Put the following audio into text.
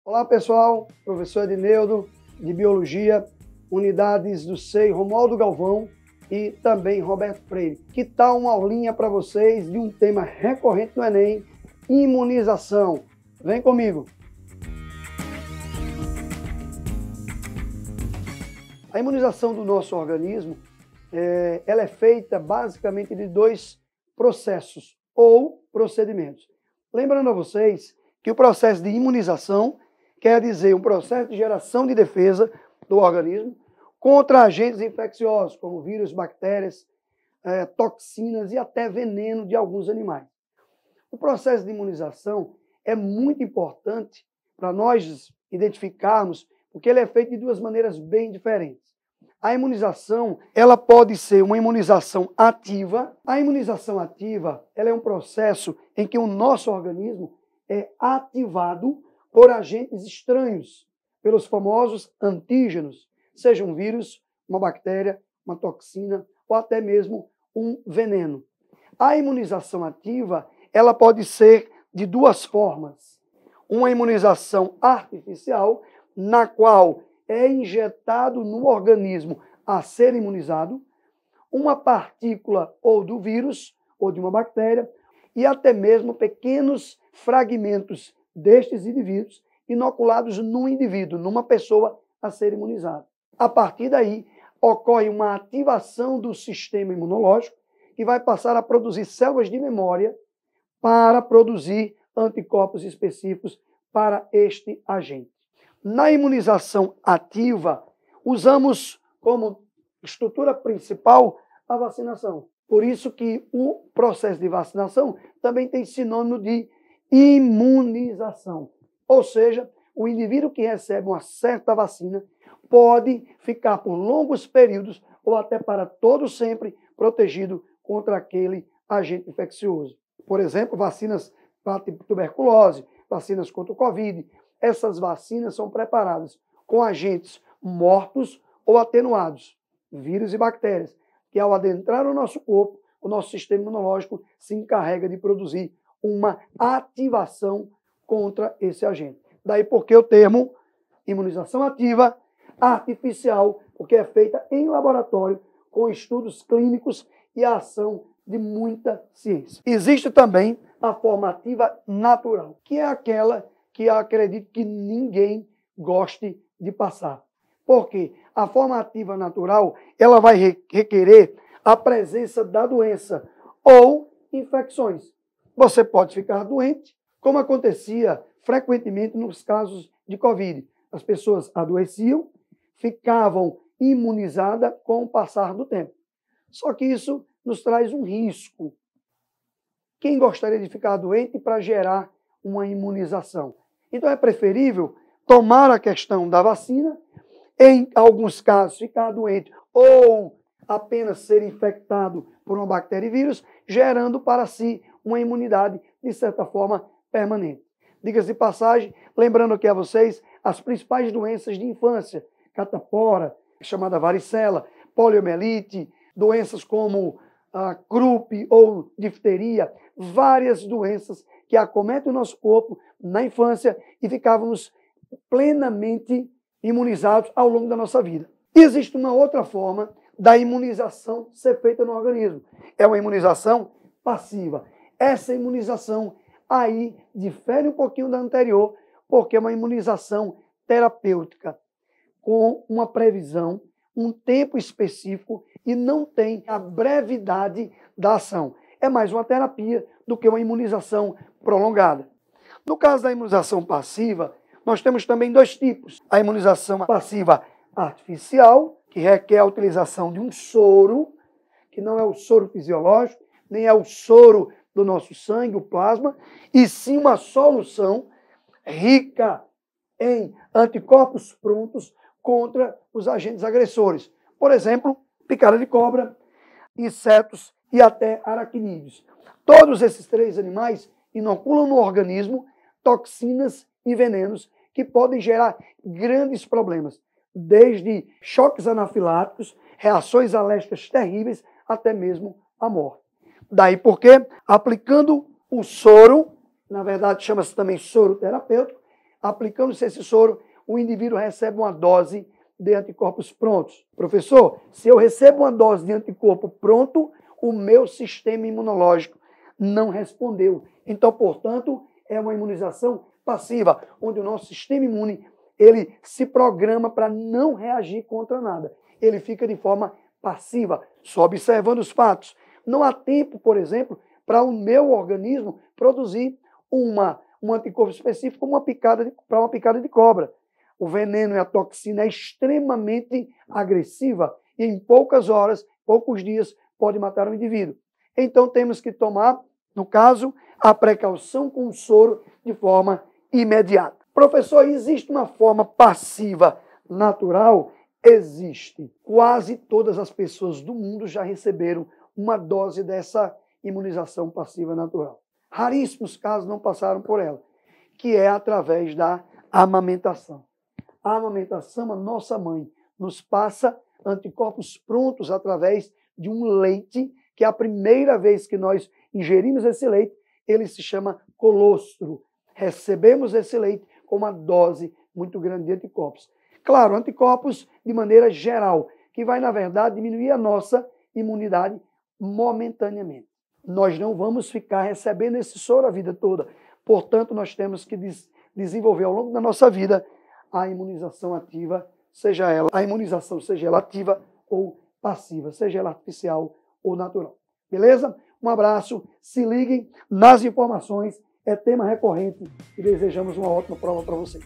Olá pessoal, professor Edneudo de Biologia, unidades do SEI Romualdo Galvão e também Roberto Freire. Que tal uma aulinha para vocês de um tema recorrente no Enem, imunização? Vem comigo! A imunização do nosso organismo ela é feita basicamente de dois processos ou procedimentos. Lembrando a vocês que o processo de imunização quer dizer um processo de geração de defesa do organismo contra agentes infecciosos, como vírus, bactérias, toxinas e até veneno de alguns animais. O processo de imunização é muito importante para nós identificarmos, porque ele é feito de duas maneiras bem diferentes. A imunização, ela pode ser uma imunização ativa. A imunização ativa, ela é um processo em que o nosso organismo é ativado por agentes estranhos, pelos famosos antígenos, seja um vírus, uma bactéria, uma toxina ou até mesmo um veneno. A imunização ativa, ela pode ser de duas formas. Uma imunização artificial, na qual é injetado no organismo a ser imunizado uma partícula ou do vírus ou de uma bactéria e até mesmo pequenos fragmentos destes indivíduos inoculados num indivíduo, numa pessoa a ser imunizada. A partir daí, ocorre uma ativação do sistema imunológico que vai passar a produzir células de memória para produzir anticorpos específicos para este agente. Na imunização ativa, usamos como estrutura principal a vacinação. Por isso que o processo de vacinação também tem sinônimo de imunização. Ou seja, o indivíduo que recebe uma certa vacina pode ficar por longos períodos ou até para todo sempre protegido contra aquele agente infeccioso. Por exemplo, vacinas para tuberculose, vacinas contra o Covid. Essas vacinas são preparadas com agentes mortos ou atenuados, vírus e bactérias, que ao adentrar no nosso corpo, o nosso sistema imunológico se encarrega de produzir uma ativação contra esse agente. Daí porque o termo imunização ativa artificial, porque é feita em laboratório, com estudos clínicos e a ação de muita ciência. Existe também a forma ativa natural, que é aquela que eu acredito que ninguém goste de passar. Porque a forma ativa natural, ela vai requerer a presença da doença ou infecções. Você pode ficar doente, como acontecia frequentemente nos casos de Covid. As pessoas adoeciam, ficavam imunizadas com o passar do tempo. Só que isso nos traz um risco. Quem gostaria de ficar doente para gerar uma imunização? Então é preferível tomar a questão da vacina, em alguns casos ficar doente ou apenas ser infectado por uma bactéria e vírus, gerando para si uma imunidade, de certa forma, permanente. Diga-se de passagem, lembrando aqui a vocês as principais doenças de infância, catapora, chamada varicela, poliomielite, doenças como a croup ou difteria, várias doenças que acometem o nosso corpo na infância e ficávamos plenamente imunizados ao longo da nossa vida. E existe uma outra forma da imunização ser feita no organismo. É uma imunização passiva. Essa imunização aí difere um pouquinho da anterior, porque é uma imunização terapêutica, com uma previsão, um tempo específico e não tem a brevidade da ação. É mais uma terapia do que uma imunização prolongada. No caso da imunização passiva, nós temos também dois tipos. A imunização passiva artificial, que requer a utilização de um soro, que não é o soro fisiológico, nem é o soro do nosso sangue, o plasma, e sim uma solução rica em anticorpos prontos contra os agentes agressores. Por exemplo, picada de cobra, insetos e até aracnídeos. Todos esses três animais inoculam no organismo toxinas e venenos que podem gerar grandes problemas, desde choques anafiláticos, reações alérgicas terríveis, até mesmo a morte. Daí porque, aplicando o soro, na verdade chama-se também soro terapêutico, Aplicando-se esse soro, o indivíduo recebe uma dose de anticorpos prontos. Professor, se eu recebo uma dose de anticorpo pronto, o meu sistema imunológico não respondeu. Então, portanto, é uma imunização passiva, onde o nosso sistema imune ele se programa para não reagir contra nada. Ele fica de forma passiva, só observando os fatos. Não há tempo, por exemplo, para o meu organismo produzir um anticorpo específico para uma picada de cobra. O veneno e a toxina é extremamente agressiva e em poucas horas, poucos dias, pode matar o indivíduo. Então temos que tomar, no caso, a precaução com o soro de forma imediata. Professor, existe uma forma passiva natural? Existe. Quase todas as pessoas do mundo já receberam uma dose dessa imunização passiva natural. Raríssimos casos não passaram por ela, que é através da amamentação. A amamentação, a nossa mãe nos passa anticorpos prontos através de um leite, que a primeira vez que nós ingerimos esse leite, ele se chama colostro. Recebemos esse leite com uma dose muito grande de anticorpos. Claro, anticorpos de maneira geral, que vai, na verdade, diminuir a nossa imunidade momentaneamente. Nós não vamos ficar recebendo esse soro a vida toda. Portanto, nós temos que desenvolver ao longo da nossa vida a imunização ativa, seja ela ativa ou passiva, seja ela artificial ou natural. Beleza? Um abraço, se liguem nas informações, é tema recorrente e desejamos uma ótima prova para vocês.